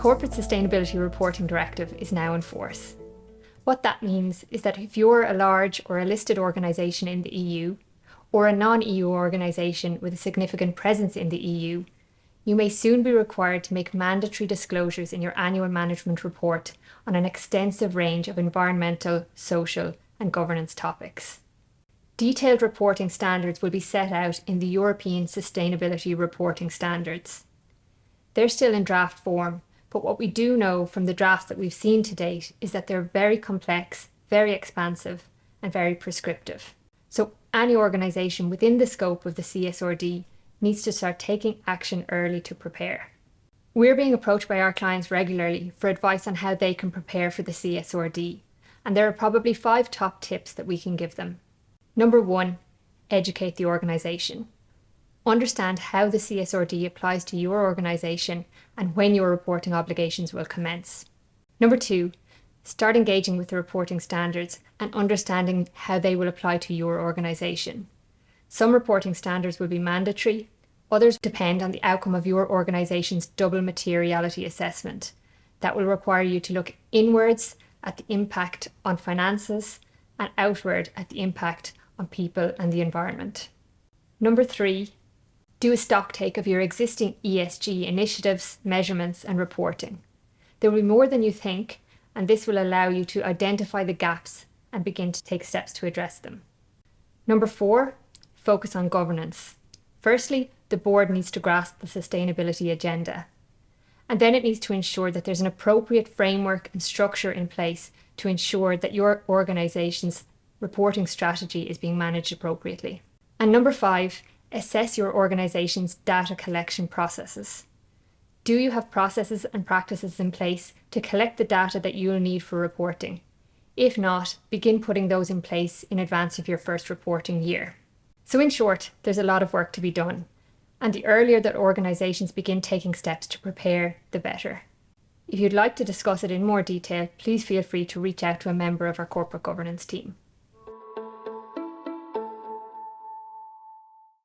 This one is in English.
Corporate Sustainability Reporting Directive is now in force. What that means is that if you're a large or a listed organisation in the EU, or a non-EU organisation with a significant presence in the EU, you may soon be required to make mandatory disclosures in your annual management report on an extensive range of environmental, social and governance topics. Detailed reporting standards will be set out in the European Sustainability Reporting Standards. They're still in draft form, but what we do know from the drafts that we've seen to date is that they're very complex, very expansive and very prescriptive. So any organisation within the scope of the CSRD needs to start taking action early to prepare. We're being approached by our clients regularly for advice on how they can prepare for the CSRD, and there are probably 5 top tips that we can give them. Number 1, educate the organisation. Understand how the CSRD applies to your organisation and when your reporting obligations will commence. Number 2, start engaging with the reporting standards and understanding how they will apply to your organisation. Some reporting standards will be mandatory, others depend on the outcome of your organisation's double materiality assessment. That will require you to look inwards at the impact on finances and outward at the impact on people and the environment. Number 3, do a stock take of your existing ESG initiatives, measurements and reporting. There will be more than you think, and this will allow you to identify the gaps and begin to take steps to address them. Number 4, focus on governance. Firstly, the board needs to grasp the sustainability agenda, and then it needs to ensure that there's an appropriate framework and structure in place to ensure that your organisation's reporting strategy is being managed appropriately. And number 5, assess your organisation's data collection processes. Do you have processes and practices in place to collect the data that you'll need for reporting? If not, begin putting those in place in advance of your first reporting year. So in short, there's a lot of work to be done, and the earlier that organisations begin taking steps to prepare, the better. If you'd like to discuss it in more detail, please feel free to reach out to a member of our corporate governance team.